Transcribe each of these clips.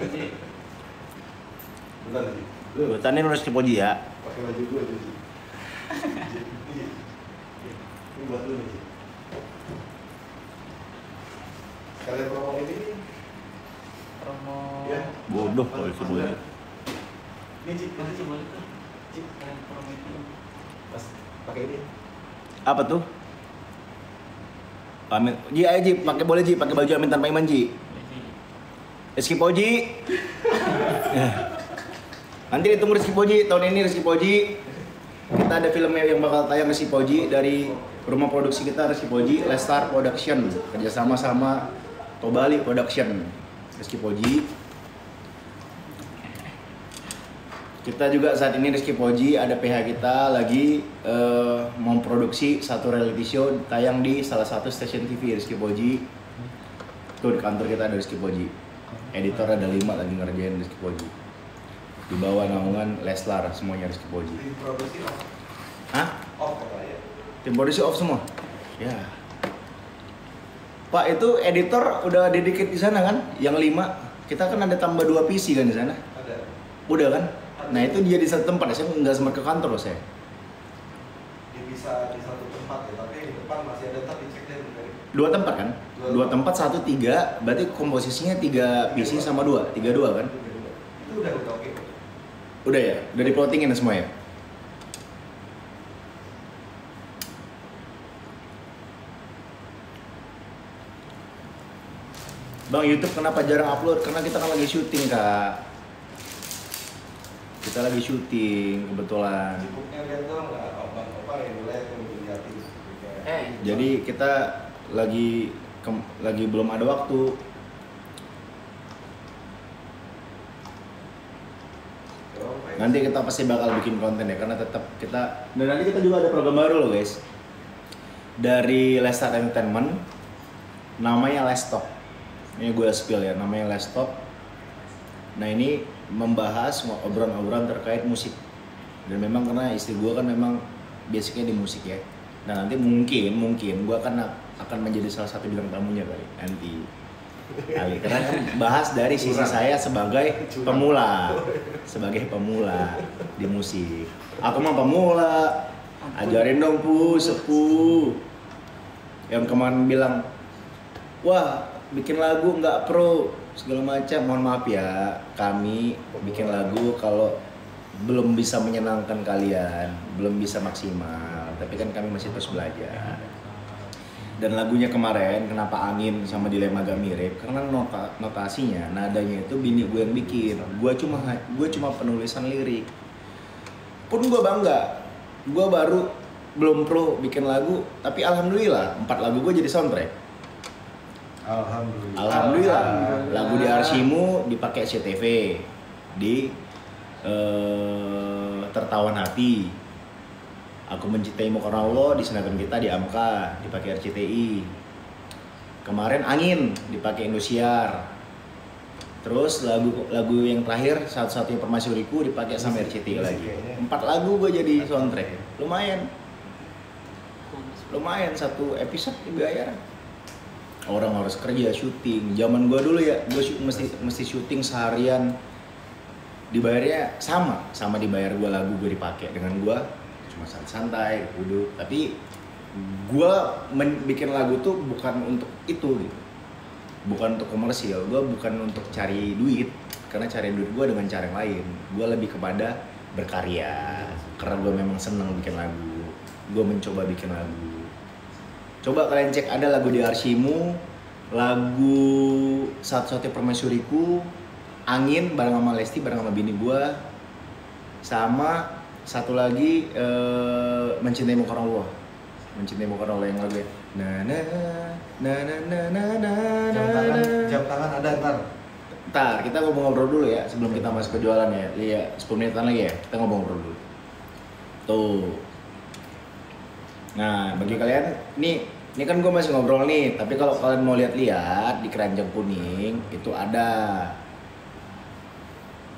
Bentar lagi. Tani nulis ke Poji ya. Pakai baju gue aja. Ini buat lu nih. Kalian promo ini Promo. ya. Bodoh kalau disebutnya. Ini Cip, Nanti Cip. coba itu. Cip, kalian promo itu. Mas, pakai ini. Apa tuh? Pamit. Ji, ayo Ji, pakai boleh Ji, pakai baju Amin tanpa iman Ji. Rizky Poji. Nanti ditunggu Rizky Poji, tahun ini Rizky Poji. Kita ada filmnya yang bakal tayang Rizky Poji dari rumah produksi kita Rizky Poji, Lestar Production, kerjasama sama Tobali Production. Rizky Poji. Kita juga saat ini Rizky Poji ada PH kita lagi memproduksi satu reality show tayang di salah satu stasiun TV Rizky Poji. Tuh di kantor kita ada Rizky Poji. Editor ada 5 lagi ngerjain Rizky Poji. Di bawah naungan Leslar semuanya Rizky Poji. Tim produksi off. Hah? Off katanya. Tim produksi off semua? Ya. Pak, itu editor udah dedicate di sana kan? Yang 5. Kita kan ada tambah 2 PC kan di sana? Ada. Udah kan? Nah itu dia di satu tempat, saya nggak sempat ke kantor loh saya. Dia bisa di satu tempat ya, tapi di depan masih ada, tapi cek deh dari 2 tempat kan? 2 tempat, 1, 3, berarti komposisinya 3 PC sama 2, 3-2 kan? itu udah oke. Udah ya? Udah diplotingin semua ya? Bang, YouTube kenapa jarang upload? Karena kita kan lagi syuting, Kak. Kita lagi syuting kebetulan. Sibuknya lihat dong nggak opa yang mulai yang dilihatin. Jadi kita lagi belum ada waktu. Nanti kita pasti bakal bikin konten ya, karena tetap kita. Dan nanti kita juga ada program baru loh guys. Dari Lestar Entertainment, namanya Lestop. Ini gue spill ya, namanya Lestop. Nah ini membahas obrolan-obrolan terkait musik. Dan memang karena istri gue kan memang basicnya di musik ya. Nah nanti mungkin gue akan menjadi salah satu bintang tamunya kali nanti. Karena kan bahas dari sisi saya sebagai pemula di musik. Aku mah pemula, ajarin dong sepuh. Yang kemarin bilang, wah bikin lagu nggak pro segala macam. Mohon maaf ya, kami bikin lagu kalau belum bisa menyenangkan kalian, belum bisa maksimal. Tapi kan kami masih terus belajar. Dan lagunya kemarin, Kenapa Angin sama Dilema agak mirip, karena notasinya, nadanya itu bini gue yang bikin. Gue cuma penulisan lirik. Pun gue bangga, gue baru belum pro bikin lagu, tapi alhamdulillah 4 lagu gue jadi soundtrack. Alhamdulillah. Lagu di Arsimu dipakai CTV, di Tertawan Hati. Aku Mencintaimu Karena Allah di Senandung Kita di Amka dipakai RCTI. Kemarin Angin dipakai Indosiar. Terus lagu yang terakhir Satu-satunya Permaisuriku dipakai sama RCTI lagi. 4 lagu gue jadi soundtrack. Lumayan satu episode dibayar. Orang harus kerja syuting. Zaman gue dulu ya, gue mesti syuting seharian. Dibayarnya sama dibayar gue lagu gue dipakai dengan gue cuma santai duduk. Tapi gue bikin lagu tuh bukan untuk itu gitu, bukan untuk komersial. Gue bukan untuk cari duit, karena cari duit gue dengan cara yang lain. Gue lebih kepada berkarya, karena gue memang seneng bikin lagu. Gue mencoba bikin lagu. Coba kalian cek, ada lagu di Arsimu, lagu Satu-satunya Permaisuriku, Angin bareng sama Lesti bareng sama bini gue, sama satu lagi Mencintaimu Karena Allah. Mencintaimu Karena Allah yang lagu Jam tangan ada ntar kita ngobrol dulu ya sebelum kita masuk ke jualan ya. Iya, 10 menitan lagi ya, kita ngobrol dulu tuh. Nah bagi kalian ini kan gue masih ngobrol nih, tapi kalau kalian mau lihat di Keranjang Kuning itu ada.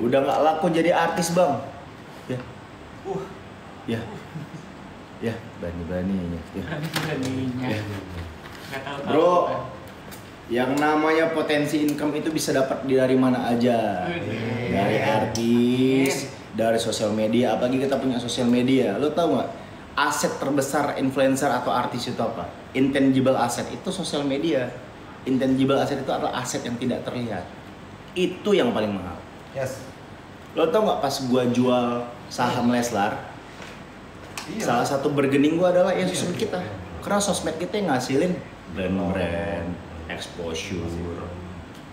Udah nggak laku jadi artis bang ya. Ya, beraninya ya. Beraninya. Bro, Yang namanya potensi income itu bisa dapat dari mana aja. Dari artis, dari sosial media, apalagi kita punya sosial media. Lo tau nggak? Aset terbesar influencer atau artis itu apa? Intangible asset itu sosial media. Intangible asset itu adalah aset yang tidak terlihat. Itu yang paling mahal. Yes. Lo tau nggak pas gua jual saham Leslar? Iya. Salah satu bargaining gua adalah ya sosmed kita. Karena sosmed kita yang ngasilin brand, exposure.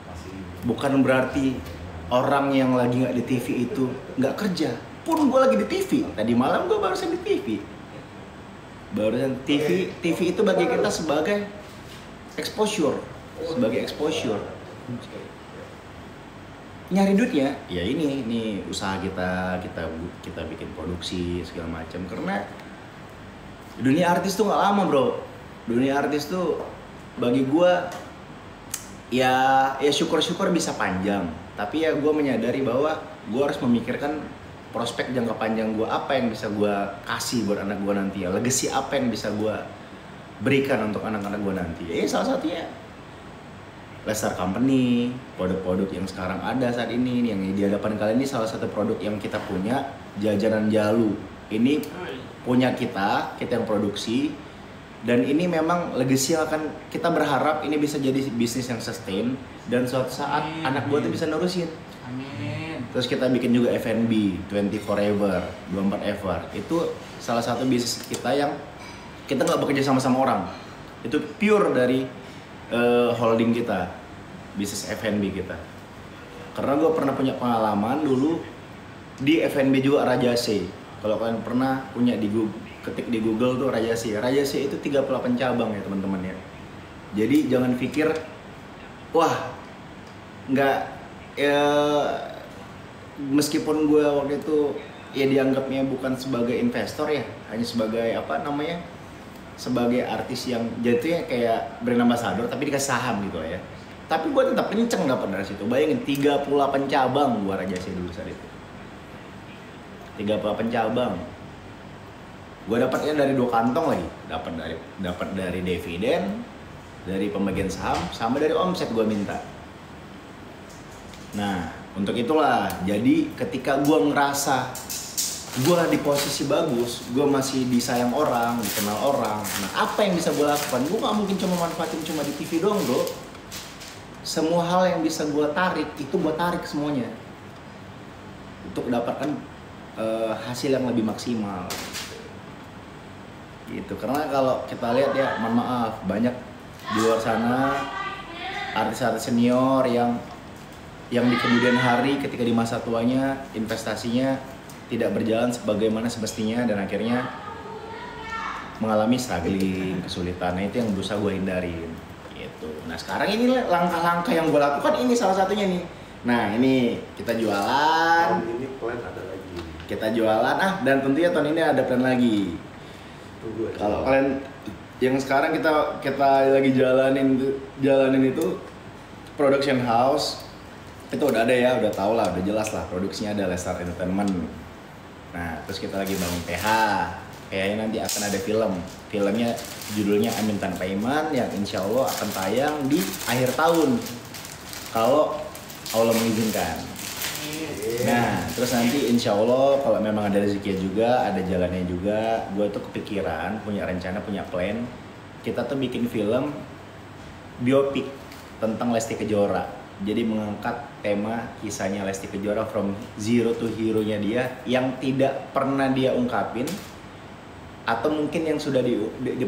Masih. Bukan berarti orang yang lagi nggak di TV itu nggak kerja. Pun gue lagi di TV. Tadi malam gue barusan di TV. Barusan TV itu bagi kita sebagai exposure, Nyari duitnya, ya ini usaha kita bikin produksi segala macam. Karena dunia artis tuh nggak lama bro. Dunia artis tuh bagi gue ya syukur-syukur bisa panjang. Tapi ya gue menyadari bahwa gue harus memikirkan prospek jangka panjang gue, apa yang bisa gue kasih buat anak gue nanti ya, legacy apa yang bisa gue berikan untuk anak-anak gue nanti. Ya salah satunya Leslar Company, produk-produk yang sekarang ada saat ini yang di hadapan kalian ini salah satu produk yang kita punya, jajanan Jalu. Ini punya kita yang produksi, dan ini memang legacy yang akan kita berharap ini bisa jadi bisnis yang sustain dan suatu saat anak gue tuh bisa nerusin. Amin. Terus kita bikin juga F&B 24 Forever, 24 Ever. Itu salah satu bisnis kita yang kita nggak bekerja sama orang. Itu pure dari holding kita, bisnis F&B kita. Karena gue pernah punya pengalaman dulu di F&B juga Rajase. Kalau kalian pernah punya ketik di Google tuh Rajase. Rajase itu 38 cabang ya teman-teman ya. Jadi jangan pikir wah nggak ya, meskipun gue waktu itu ya dianggapnya bukan sebagai investor ya, hanya sebagai sebagai artis yang jatuhnya kayak brand ambassador tapi dikasih saham gitu ya. Tapi gue tetap kenceng dapat dari situ. Bayangin 38 cabang gue Rajase dulu saat itu. 38 cabang. Gue dapatnya dari 2 kantong lagi. Dapat dari dividen, dari pembagian saham, sama dari omset gue minta. Nah, untuk itulah, jadi ketika gue ngerasa gue di posisi bagus, gue masih disayang orang, dikenal orang. Nah, apa yang bisa gue lakukan? Gue gak mungkin cuma manfaatin cuma di TV doang bro. Semua hal yang bisa gue tarik, itu gue tarik semuanya untuk dapatkan hasil yang lebih maksimal. Gitu. Karena kalau kita lihat ya, mohon maaf, banyak di luar sana artis-artis senior yang di kemudian hari ketika di masa tuanya investasinya tidak berjalan sebagaimana semestinya dan akhirnya mengalami struggling, kesulitan. Nah, itu yang berusaha gue hindarin gitu. Nah sekarang ini langkah-langkah yang gue lakukan, ini salah satunya nih. Nah ini kita jualan, Tahun ini plan ada lagi. kita jualan dan tentunya tahun ini ada plan lagi. Tunggu aja. Kalau kalian yang sekarang kita lagi jalanin itu production house, itu udah ada ya, udah tau lah, udah jelas lah produksinya ada Leslar Entertainment. Nah terus kita lagi bangun PH, kayaknya nanti akan ada filmnya judulnya Amin Tanpa Iman yang insya Allah akan tayang di akhir tahun kalau Allah mengizinkan. Nah terus nanti insya Allah kalau memang ada rezeki juga, ada jalannya juga, gue tuh kepikiran, punya rencana, punya plan, kita tuh bikin film biopik tentang Lesti Kejora. Jadi mengangkat tema kisahnya Lesti Kejora from zero to hero-nya dia yang tidak pernah dia ungkapin, atau mungkin yang sudah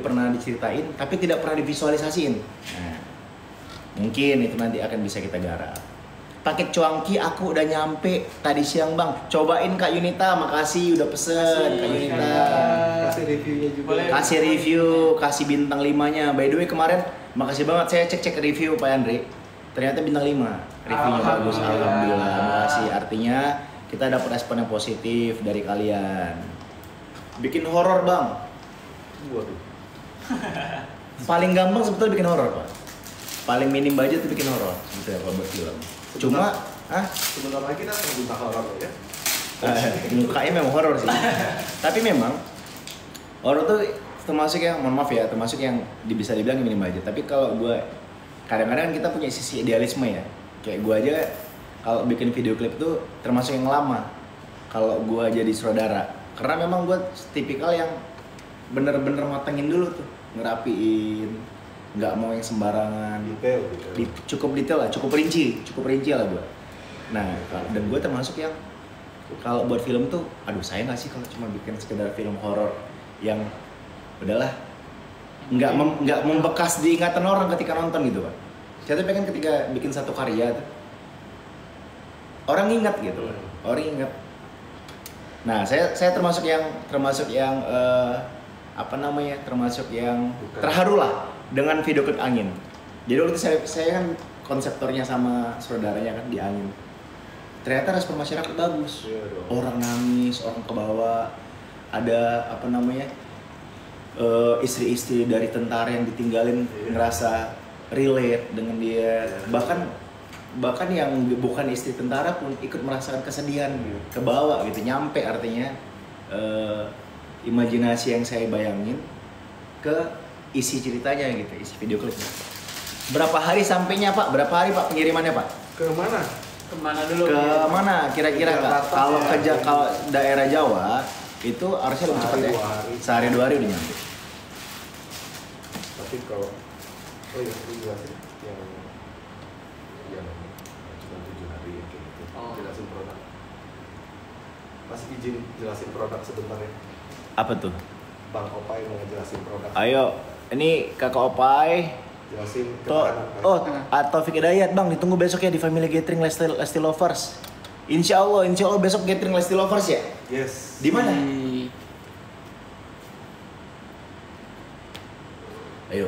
pernah diceritain tapi tidak pernah divisualisasiin. Nah, mungkin itu nanti akan bisa kita garap. Paket cuangki aku udah nyampe tadi siang bang, cobain Kak Yunita, makasih udah pesen Kak Yunita. Kasih reviewnya juga. Boleh. Kasih review, kasih bintang 5-nya. By the way kemarin makasih banget, saya cek review Pak Andre, ternyata bintang 5, reviewnya bagus, alhamdulillah. Makasih, artinya kita dapat respon yang positif dari kalian. Bikin horor bang, Waduh. paling gampang sebetulnya bikin horor pak. Paling minim budget itu bikin horor sebetulnya kalau buat film. Cuma, Sebentar lagi kita akan buka horor ya. mukanya memang horor sih. Tapi memang horor tuh termasuk yang, mohon maaf ya, termasuk yang bisa dibilang minim budget. Tapi kalau kadang-kadang kita punya sisi idealisme ya. Kayak gue aja kalau bikin video klip tuh termasuk yang lama. Kalau gue jadi sutradara, karena memang gue tipikal yang bener-bener matengin dulu tuh, ngerapiin, nggak mau yang sembarangan. Detail gitu. Cukup detail lah, cukup rinci lah gue. Nah, dan gue termasuk yang kalau buat film tuh, aduh saya nggak sih kalau cuma bikin sekedar film horor yang udahlah nggak membekas di ingatan orang ketika nonton gitu Pak. Saya tuh pengen ketika bikin satu karya tuh, orang ingat gitu, orang ingat. Nah, saya termasuk yang termasuk yang terharu lah dengan video klip Angin. Jadi waktu itu saya kan konseptornya sama saudaranya kan di Angin. Ternyata respon masyarakat bagus. Orang nangis, orang kebawa. Ada istri-istri dari tentara yang ditinggalin ngerasa relate dengan dia. Bahkan yang bukan istri tentara pun ikut merasakan kesedihan gitu, kebawa gitu, nyampe artinya imajinasi yang saya bayangin ke isi ceritanya gitu, isi video klipnya. Berapa hari sampainya Pak? Berapa hari Pak pengirimannya Pak? Ke mana? Kemana dulu? Ke mana kira-kira Kak? Kalau daerah Jawa itu harusnya lebih cepat ya. Sehari 2 hari udah nyampe. Tapi kalau iya jelasin yang cuma 7 hari kayak gitu. Jelasin produk. Masih izin jelasin produk sebentar ya. Apa tuh? Bang Opai mau ngejelasin produk. Ayo, ini Kakak Opai. Jelasin Taufik Hidayat Bang, ditunggu besok ya di Family Gathering Lesti Lovers. Insya Allah besok Gathering Lesti Lovers ya? Yes. Di mana? Ayo.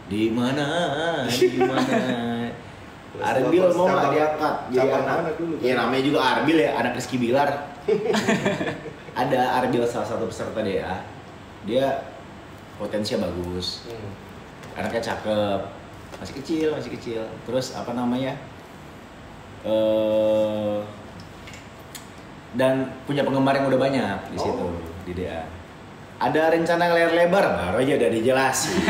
Di mana? Arbil mau nggak diangkat? Jadi anak. Ya namanya juga Arbil ya, anak Rizky Bilar. Ada Arbil salah satu peserta DA. Dia potensinya bagus. Anaknya cakep. Masih kecil. Terus dan punya penggemar yang udah banyak di situ di DA. Ada rencana layar lebar, baru aja udah dijelasin.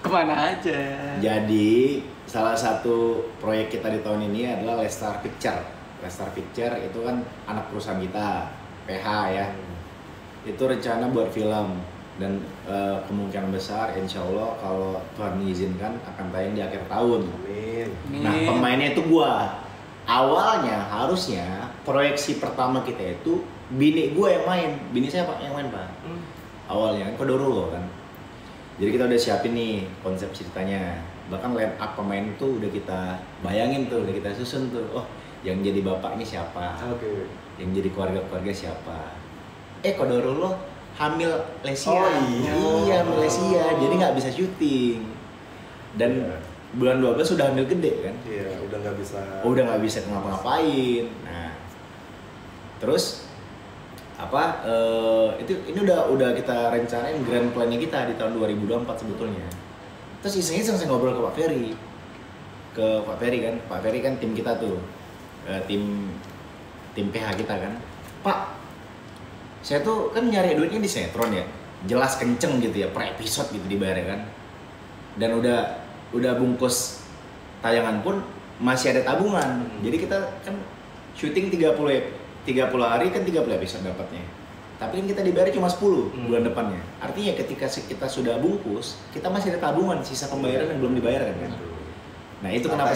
Kemana aja? Jadi salah satu proyek kita di tahun ini adalah Lestar Picture. Lestar Picture itu kan anak perusahaan kita, PH ya. Itu rencana buat film dan kemungkinan besar insya Allah kalau Tuhan mengizinkan akan tayang di akhir tahun. Amin. Nah pemainnya itu gua. Awalnya harusnya proyeksi pertama kita itu bini gua yang main. Bini saya Pak yang main Pak. Awalnya kan Kodoro kan. Jadi kita udah siapin nih konsep ceritanya. Bahkan line up pemain itu udah kita bayangin tuh, udah kita susun tuh. Oh, yang jadi bapak ini siapa? Yang jadi keluarga siapa? Kodoro lo hamil Lesia. Iya, hamil Lesia. Jadi nggak bisa syuting. Dan bulan 12 sudah hamil gede kan? Iya, udah nggak bisa. Udah nggak bisa ngapa-ngapain. Nah, terus ini udah kita rencanain grand plan-nya kita di tahun 2024 sebetulnya. Terus iseng-iseng saya ngobrol ke Pak Ferry kan. Pak Ferry kan tim kita tuh, tim PH kita kan. Pak, saya tuh kan nyari duitnya di sinetron ya, jelas kenceng gitu ya, per episode gitu dibayar kan. Dan udah bungkus tayangan pun masih ada tabungan. Jadi kita kan syuting 30 hari kan 30 episode dapatnya. Tapi kan kita dibayar cuma 10 bulan depannya. Artinya ketika kita sudah bungkus, kita masih ada tabungan sisa pembayaran yang belum dibayar kan. Nah, itu kenapa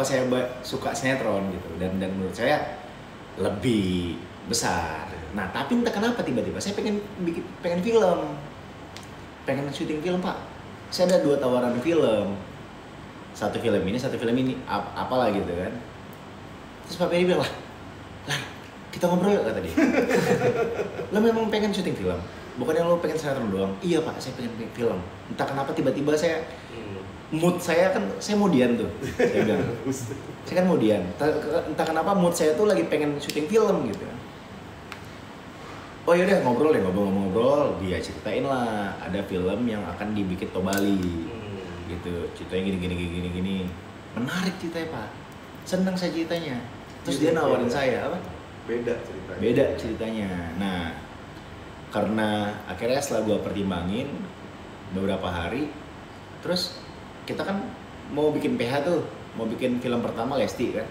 saya suka sinetron gitu dan menurut saya lebih besar. Nah, tapi entah kenapa tiba-tiba saya pengen film. Pengen syuting film, Pak. Saya ada 2 tawaran film. Satu film ini apalah gitu kan. Terus Pak Ferry bilang, lah, kita ngobrol yuk kata dia. Lo memang pengen syuting film? Bukannya lo pengen sinetron doang? Iya Pak, saya pengen film. Entah kenapa tiba-tiba saya mood saya kan, saya mudian tuh. Saya bilang, saya kan mudian. Entah kenapa mood saya tuh lagi pengen syuting film gitu. Oh yaudah ngobrol. Dia ceritain lah, ada film yang akan dibikin Tobali. Gitu, ceritanya gini. Menarik ceritanya Pak. Senang saya ceritanya. Terus dia nawarin saya apa? Beda ceritanya. Nah, karena akhirnya setelah gue pertimbangin beberapa hari, terus kita kan mau bikin PH tuh, mau bikin film pertama Lesti kan.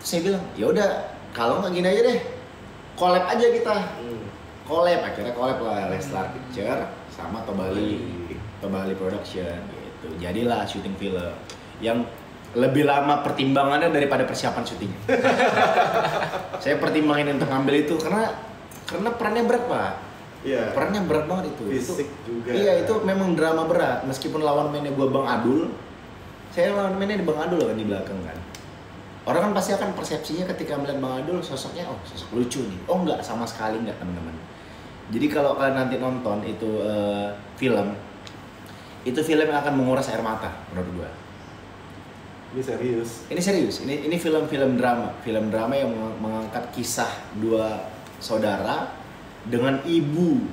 Terus saya bilang, ya udah kalau nggak gini aja deh, collab aja kita. Collab, akhirnya collab lah Leslar Picture sama Tobali Production gitu. Jadilah syuting film yang lebih lama pertimbangannya daripada persiapan syutingnya. Saya pertimbangin untuk ngambil itu karena perannya berat, Pak. Iya. Perannya berat banget itu. Fisik juga. Iya, itu memang drama berat. Meskipun lawan mainnya gua Bang Adul, saya lawan mainnya di Bang Adul kan di belakang kan. Orang kan pasti akan persepsinya ketika melihat Bang Adul sosoknya, oh sosok lucu nih. Oh enggak, sama sekali enggak teman-teman. Jadi kalau kalian nanti nonton itu film yang akan menguras air mata menurut gua. Ini serius. Ini serius. Ini film drama yang mengangkat kisah dua saudara dengan ibu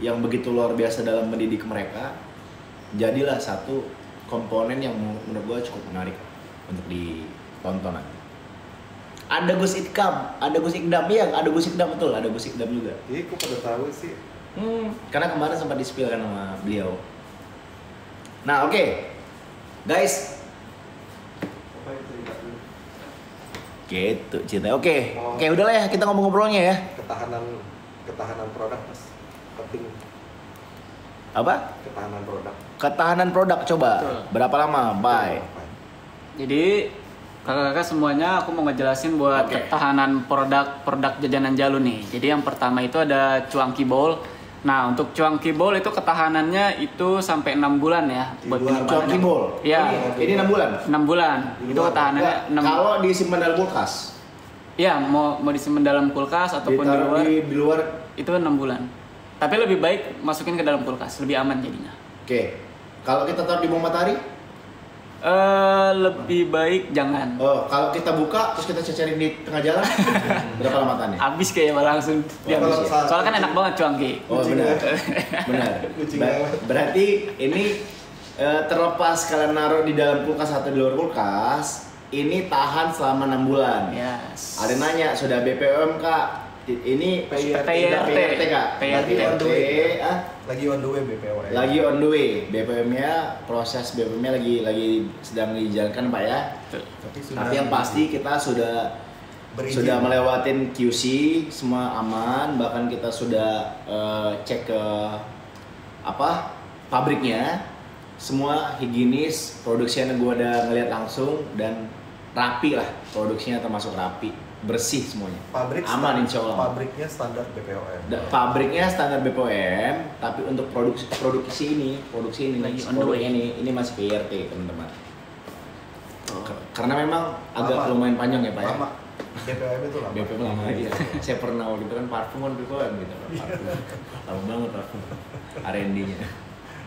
yang begitu luar biasa dalam mendidik mereka. Jadilah satu komponen yang menurut gua cukup menarik untuk ditonton. Ada Gus Ikdam, ada Gus Ikdam betul, ada Gus Ikdam juga. Iya, kok pada tahu sih. Karena kemarin sempat di-spill kan sama beliau. Nah, oke. Guys, Apa yang cerita dulu? gitu cerita. Oke, udahlah ya, kita ngobrolnya ya. Ketahanan produk, Mas. Penting. Apa? Ketahanan produk. Coba. Betul. Berapa lama? Bye. Jadi kakak-kakak semuanya aku mau ngejelasin buat Oke. ketahanan produk jajanan Jalu nih. Jadi yang pertama itu ada Cuanki Bowl. Nah, untuk Cuanki Bowl itu ketahanannya itu sampai 6 bulan ya buat Di luar penyimpanan. Cuanki Bowl. Iya. Ini 6 bulan. 6 bulan. Di Itu luar. ketahanannya 6 Kalau disimpan dalam kulkas, Iya, mau disimpan dalam kulkas ataupun di ditaruh luar. di luar. Itu 6 bulan. Tapi lebih baik masukin ke dalam kulkas, lebih aman jadinya. Oke. Kalau kita taruh di bawah matahari, Lebih baik jangan. kalau kita buka terus kita cecerin di tengah jalan, berapa lama tahannya? Habis kayaknya langsung kalau dihabis. saat- Soalnya kan enak banget Cuanki. Oh Kucing benar, ya. benar. Kucing ya. Berarti ini terlepas kalian naruh di dalam kulkas atau di luar kulkas, ini tahan selama 6 bulan. Yes. Ada nanya, sudah BPOM Kak? Ini PRT. PRT Kak? PRT. Lagi on the way. Lagi on the way BPOM. Lagi on the way. BPOM-nya, proses BPOM-nya lagi sedang dijalankan Pak ya. Tapi yang pasti kita sudah berizin. melewatin QC, semua aman, bahkan kita sudah cek ke pabriknya, semua higienis, produksinya gue udah ngeliat langsung dan rapi lah, produksinya termasuk rapi, bersih semuanya, aman insya Allah. Pabriknya standar BPOM. Pabriknya standar BPOM, tapi untuk produksi ini Lagi nih, on the way. ini masih PRT teman-teman. Karena memang agak Lama. lumayan panjang ya Pak ya. Lama. BPOM itu lama. BPOM lama ya. Saya pernah waktu itu kan parfum kan BPOM gitu. Parfum. Lama banget parfum. R&D-nya.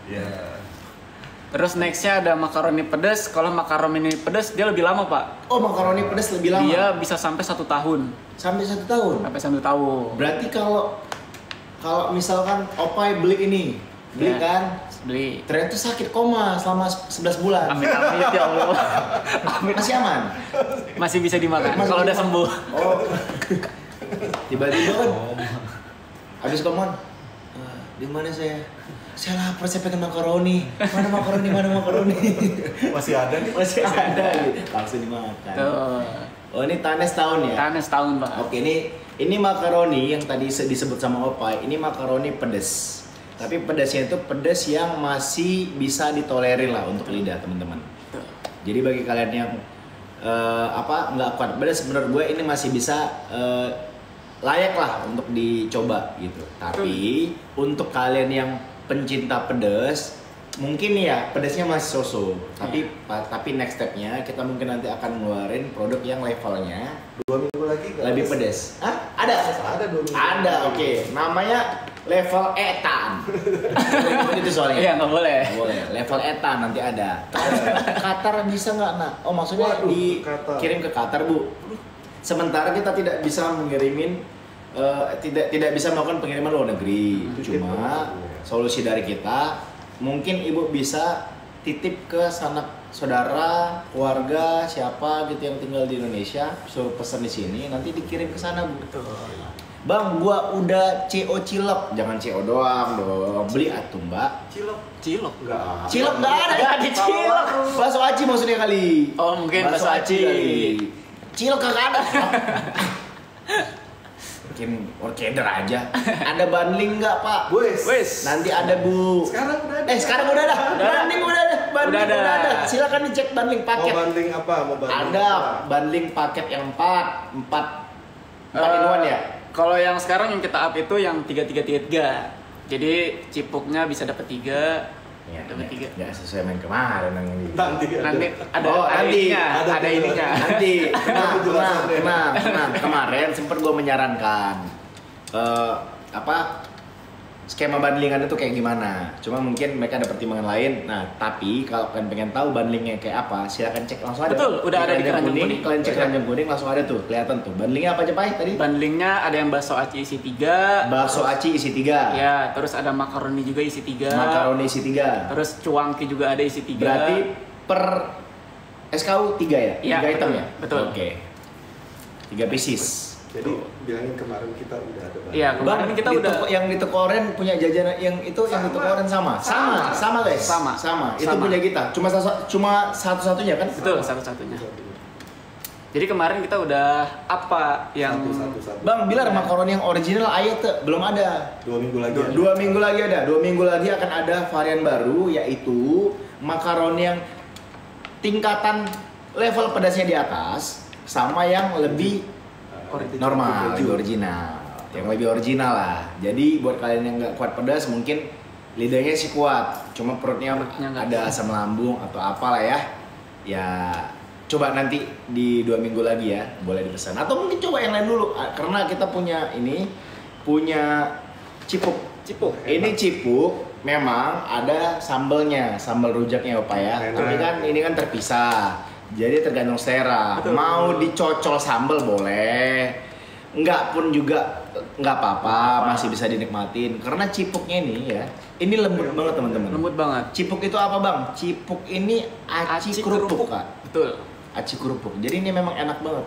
Ya. Terus nextnya ada makaroni pedas. Kalau makaroni pedas dia lebih lama Pak. Oh, makaroni pedas lebih lama. Dia bisa sampai 1 tahun. Sampai 1 tahun. Sampai 1 tahun. Berarti kalau misalkan Opai beli ini, beli Ya. kan, Beli. ternyata sakit koma selama 11 bulan. Amit amit ya Allah. Amit. Masih aman. Masih bisa dimakan Masih kalau udah bisa. sembuh. Oh. Tiba-tiba kan habis komon. Di mana saya? Saya lapar, saya pengen makaroni. Mana makaroni? Masih ada nih. Masih ada gitu. Langsung dimakan. Tuh. Oh, ini tanes tahun ya? Tahan setahun Pak. Oke, ini makaroni yang tadi disebut sama Opai. Ini makaroni pedas. Tapi pedasnya itu pedas yang masih bisa ditolerir lah untuk lidah teman-teman. Tuh. Jadi bagi kalian yang nggak kuat pedas, menurut gue ini masih bisa layak lah untuk dicoba gitu. Tapi untuk kalian yang pencinta pedas, mungkin ya pedasnya masih so-so. Tapi next stepnya kita mungkin nanti akan ngeluarin produk yang levelnya 2 minggu lagi nggak lebih ada? pedas. Hah? Ada? Ada 2 minggu. Ada, oke. Namanya level etan. Itu soalnya. Iya nggak boleh. Nggak boleh. Level etan nanti ada. Qatar bisa nggak nak? Oh maksudnya Waduh, dikirim ke Qatar Bu. Sementara kita tidak bisa mengirimin tidak bisa melakukan pengiriman luar negeri. Cuma solusi dari kita mungkin ibu bisa titip ke sanak saudara, keluarga, siapa gitu yang tinggal di Indonesia, suruh pesan di sini, nanti dikirim ke sana Bu. Betul. Bang, gua udah CO cilok. Jangan CO doang dong. Beli atuh, Mbak. Cilok. Enggak. Cilok nggak ada. Nggak ada cilok. Bakso aci maksudnya kali. Oh, mungkin bakso aci. kali. Cilok kagak ada. Mungkin orkeder aja. Ada bundling nggak, Pak? Wes. Nanti ada, Bu. Sekarang udah ada. Sekarang udah ada. Bundling udah ada. Bundling Udah udah ada. ada. Silakan dicek bundling paket. Mau banding apa? Ada bundling paket yang 4 in one ya? Kalau yang sekarang yang kita up itu yang 3. Jadi cipuknya bisa dapat 3. Ya, Dapat 3. nggak sesuai main kemarin yang ini. Nanti Nanti ada Oh, nanti. ininya, Ada ada ininya. Nanti, Penjelasannya. tenang. Kemarin sempat gue menyarankan skema bundlingan itu kayak gimana. Cuma mungkin mereka ada pertimbangan lain. Nah, tapi kalau kalian pengen tahu bundlingnya kayak apa, silakan cek langsung ada. Betul, udah ada di Keranjang Kuning. Kalian cek Keranjang Kuning langsung ada tuh, kelihatan tuh. Bundlingnya apa aja, Pak? Tadi? Bundlingnya ada yang bakso aci isi 3. Bakso aci isi 3. Ya, terus ada makaroni juga isi 3. Makaroni isi 3. Terus cuangki juga ada isi 3. Berarti per SKU 3 ya? Iya, 3 item betul, ya? betul. Oke. 3 pieces. Jadi bilangin kemarin kita udah ada banding. Iya, Bang, kemarin kita di udah toko, yang di toko oren punya jajanan yang itu yang di toko oren sama guys. Sama. Itu punya kita. Cuma satu-satunya kan? betul satu-satunya. Jadi kemarin kita udah apa yang Satu. Bang, bilang makaroni yang original ayo tuh belum ada. 2 minggu lagi. ada. 2 minggu lagi ada. 2 minggu lagi akan ada varian baru yaitu makaroni yang tingkatan level pedasnya di atas sama yang lebih normal, lebih original. Yang lebih original lah. Jadi buat kalian yang nggak kuat pedas mungkin lidahnya sih kuat, cuma perutnya nggak ada asam lambung atau apalah ya. Ya coba nanti di 2 minggu lagi ya, boleh dipesan. Atau mungkin coba yang lain dulu, karena kita punya cipuk. Ini cipuk, memang ada sambelnya, sambal rujaknya Pak ya. Enak. Tapi kan ini kan terpisah. Jadi tergantung selera. Betul. Mau dicocol sambal boleh. Enggak pun juga enggak apa-apa, masih bisa dinikmatin. Karena cipuknya ini ya, ini lembut banget teman-teman. lembut banget. Cipuk itu apa Bang? Cipuk ini aci kerupuk Kak. Betul. Aci kerupuk. Jadi ini memang enak banget.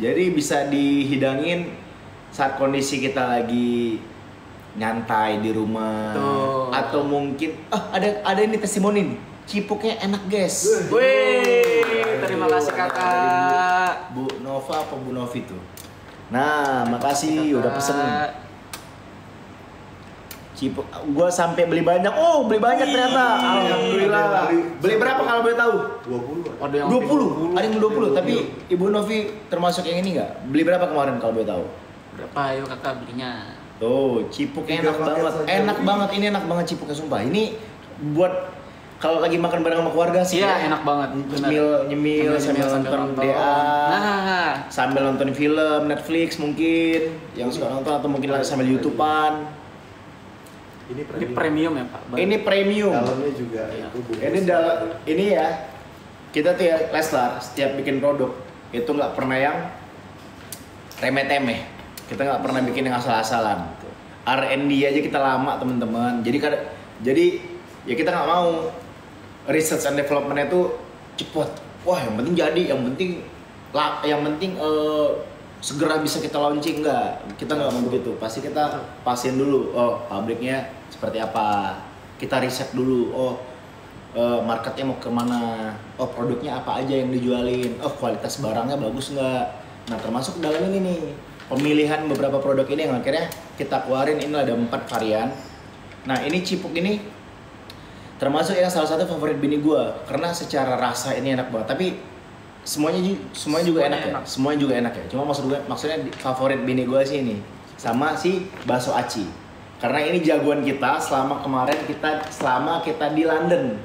Jadi bisa dihidangin saat kondisi kita lagi nyantai di rumah. Betul. Atau mungkin ada ini testimoni nih. Cipuknya enak guys. Wih, terima kasih kakak. Bu Nova apa Bu Novi tuh? Nah, makasih udah pesen. Cipuk, gua sampai beli banyak. Oh, beli banyak ternyata. Alhamdulillah. Beli berapa kalau boleh tahu? 20. Ada yang 20. Ada yang 20, tapi Ibu Novi termasuk yang ini nggak? Beli berapa kemarin kalau boleh tahu? berapa ayo kakak belinya? Tuh, cipuknya 3 enak paket banget. saja. Enak banget, ini enak banget cipuknya sumpah. Ini buat kalau lagi makan bareng sama keluarga sih. Iya, ya. enak banget. Nyemil sambil nonton DA. Nah, Sambil nonton film Netflix mungkin yang suka nonton atau mungkin lagi sambil YouTubean. ini premium ya Pak. Ini premium. Dalamnya juga Iya. itu bungkus. Ini ya. Kita tuh ya Leslar setiap bikin produk itu nggak pernah yang remeh-temeh. Kita nggak pernah bikin yang asal-asalan. R&D aja kita lama teman-teman. Jadi ya kita nggak mau research and development itu cepet. Wah yang penting jadi, yang penting segera bisa kita launching. Enggak, kita nggak mau begitu. Pasti kita pastiin dulu. Oh pabriknya seperti apa. Kita riset dulu. Oh marketnya mau kemana. Oh produknya apa aja yang dijualin. Oh kualitas barangnya bagus nggak. Nah termasuk dalam ini nih pemilihan beberapa produk ini yang akhirnya kita keluarin. Ini ada 4 varian. Nah ini cipuk ini termasuk yang salah satu favorit bini gua karena secara rasa ini enak banget. Tapi semuanya juga enak ya. Semuanya juga enak ya. Cuma maksudnya favorit bini gua sih ini sama si bakso aci. Karena ini jagoan kita selama kita di London.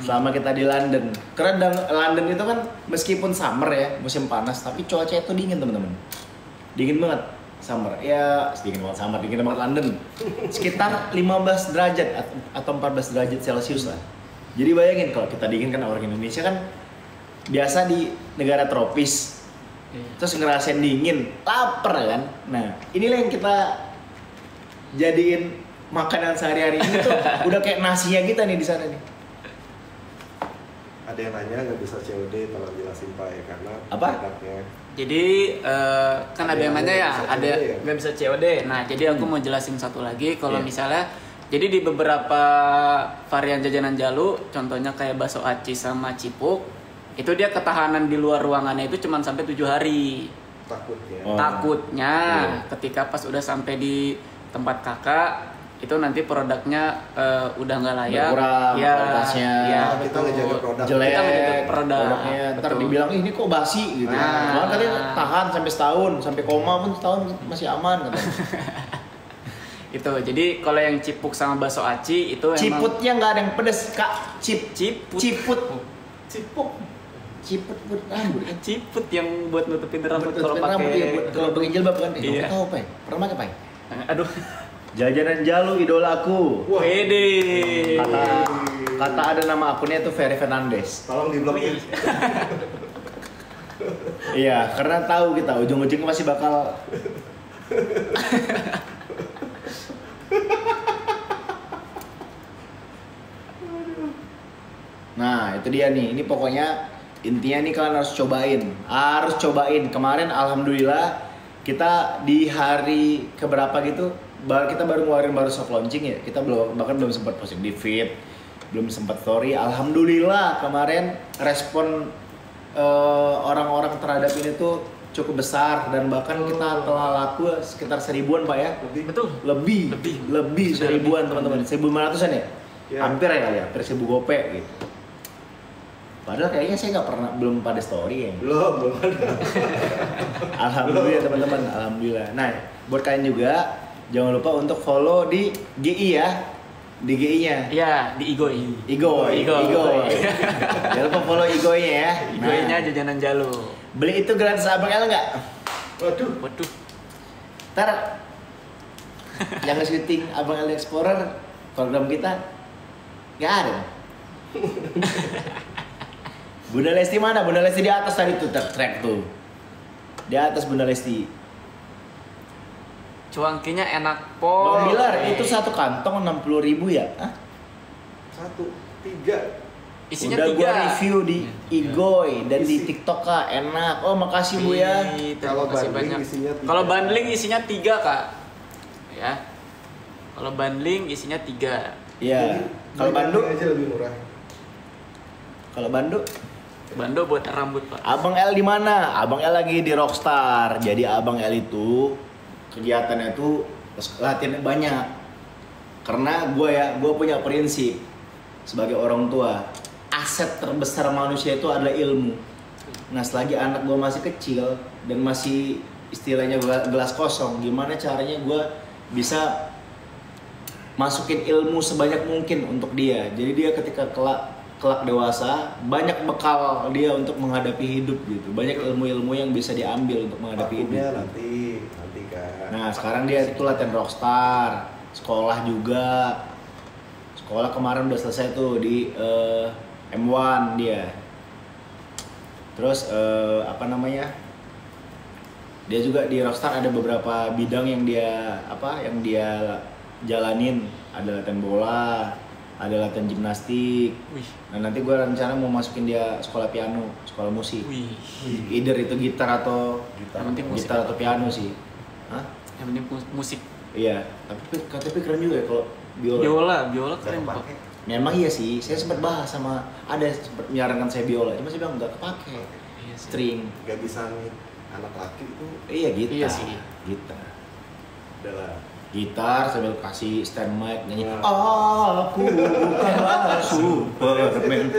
Selama kita di London. Karena London itu kan meskipun summer ya, musim panas, tapi cuaca itu dingin teman-teman. Dingin banget. Summer, ya sedikit banget summer, dingin banget London. Sekitar 15 derajat atau 14 derajat Celcius lah. Jadi bayangin kalau kita dingin kan orang Indonesia kan biasa di negara tropis. Terus ngerasain dingin, lapar kan. Nah, inilah yang kita jadiin makanan sehari-hari ini tuh udah kayak nasinya kita nih di sana nih. Ada yang nanya nggak bisa COD, tolong jelasin Pak ya, karena Apa? produknya. Jadi kan ada yang nanya ya, ada ya? nggak bisa COD. Nah, jadi aku mau jelasin satu lagi. Kalau Iya. misalnya, jadi di beberapa varian jajanan Jalu, contohnya kayak bakso aci sama cipuk, itu dia ketahanan di luar ruangannya itu cuma sampai 7 hari. Takutnya. Oh. Takutnya Iya. ketika pas udah sampai di tempat kakak, itu nanti produknya udah nggak layak, Berkurang kualitasnya. ya, Kita betul. ngejaga produk. Jelek, Kita menjaga produk, produknya ntar betul. dibilang ini kok basi gitu. Nah. Malah tadi tahan sampai setahun, sampai koma pun setahun masih aman katanya. Itu jadi kalau yang cipuk sama bakso aci itu emang Ciputnya nggak ada yang pedes, Kak. Ciput. Ciput. Cipuk. Ciput put rambut. Ciput yang buat nutupin rambut Betul, kalau betul, rambut, iya, pakai kalau pakai jilbab kan. Iya. Tahu apa ya? Pernah pakai apa ya? aduh. Jajanan Jalu idolaku. Wah, Pede. Kata ada nama akunnya tuh Ferry Fernandes. tolong diblokin. Iya, karena tahu kita ujung-ujungnya masih bakal Nah, itu dia nih. Ini pokoknya intinya nih kalian harus cobain. Harus cobain. Kemarin alhamdulillah kita di hari keberapa gitu kita baru ngeluarin baru soft launching ya. Kita bahkan belum sempat posting di feed, belum sempat story. Alhamdulillah kemarin respon orang-orang terhadap ini tuh cukup besar dan bahkan kita telah laku sekitar 1000-an Pak ya. Betul. Lebih Sudah 1000-an teman-teman. 1500-an ya? Ya. Hampir ya kali ya, hampir 1000 gope gitu. Padahal kayaknya saya nggak pernah belum pada story ya. Belum ada. Alhamdulillah teman-teman, alhamdulillah. Nah, buat kalian juga jangan lupa untuk follow di GI ya, di GI-nya. Iya, di Igoy. Igoy. Jangan lupa follow Igoy-nya ya. Igoy-nya Nah, jajanan Jalu. beli itu gratis Abang El nggak? Waduh. Waduh. Ntar yang syuting Abang El Explorer program kita nggak ada. Bunda Lesti mana? Bunda Lesti di atas tadi tuh track tuh. Di atas Bunda Lesti. Cuangkinya enak po. Bang Bilar itu satu kantong 60.000 ya? Hah? 1, 3. Isinya Udah 3. gua review di Igoy dan di Isi. TikTok Kak, enak. Oh makasih Bu ya. Kalau Terima kasih bundling banyak. isinya 3. Kalau bundling isinya 3 Kak. Ya. Kalau bundling isinya 3. Iya. Kalau Bandu, aja lebih murah. kalau Bandu, Bando buat rambut Pak. Abang L di mana? Abang L lagi di Rockstar. Jadi Abang L itu kegiatannya tuh latihannya banyak. Karena gue punya prinsip sebagai orang tua, aset terbesar manusia itu adalah ilmu. Nah, selagi anak gue masih kecil dan masih istilahnya gelas kosong, gimana caranya gue bisa masukin ilmu sebanyak mungkin untuk dia. Jadi dia ketika kelak dewasa banyak bekal dia untuk menghadapi hidup gitu. Banyak ilmu-ilmu yang bisa diambil untuk menghadapi Vakumnya hidup. nanti kan. Nah, sekarang dia itu latihan Rockstar, sekolah juga. Sekolah kemarin udah selesai tuh di M1 dia. Terus apa namanya? Dia juga di Rockstar ada beberapa bidang yang dia jalanin. Ada latihan bola, ada latihan gimnastik. Wih. Nah, nanti gue rencana mau masukin dia sekolah piano, sekolah musik. Wih. Either itu gitar atau Yang penting musik. gitar atau piano sih. Hah? Yang penting musik. Iya, tapi keren juga ya kalau biola. Biola keren Pak. Pakai. Memang iya sih, saya sempat bahas sama sempat menyarankan saya biola, cuma saya bilang nggak kepake. Iya sih. String. Gak bisa nih anak laki itu Iya gitar. Iya sih. Gitar. adalah Gitar sambil kasih stand mic nyanyi. Wah. Aku bukanlah Superman.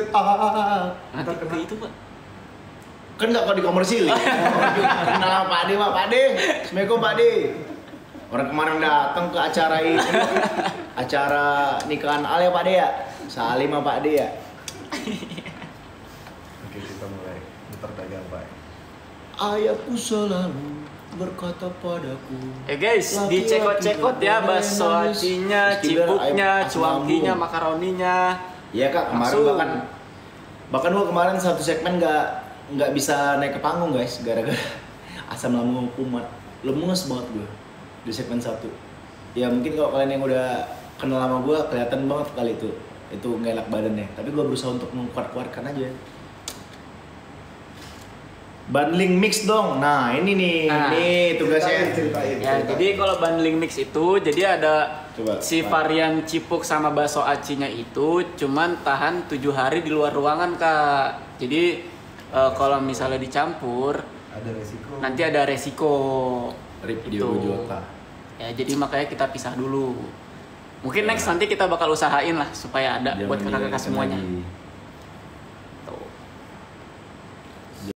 Nanti ke itu Pak. Kan nggak kalau di komersil. Kenal sama Pak Ade, Pak Ade. Assalamualaikum Pak Ade. Orang kemarin datang ke acara ini, acara nikahan Al ya Pak Ade ya. Salim sama Pak Ade ya. oke kita mulai muter dagang Pak. Ayahku selalu berkata padaku. Guys, dicekot-cekot ya bakso acinya, cipuknya, cuangkinya, makaroninya. Iya Kak, kemarin Langsung. bahkan gua kemarin satu segmen nggak bisa naik ke panggung guys, gara-gara asam lambung kumat, lemes banget gua di segmen 1. Ya mungkin kalau kalian yang udah kenal sama gua kelihatan banget kali itu itu nggak enak badannya. Tapi gue berusaha untuk menguat-kuatkan aja. Bundling mix dong. Nah, ini nih, ini tugasnya. Ceritain. Jadi kalau bundling mix itu, jadi ada Coba, si Pak. varian cipuk sama bakso acinya itu cuman tahan 7 hari di luar ruangan, Kak. Jadi kalau misalnya dicampur, Ada resiko. nanti ada resiko. Rip Itu. Diogo Jota. Ya, jadi makanya kita pisah dulu. Mungkin next nanti kita bakal usahain lah supaya ada buat kakak-kakak semuanya. Lagi.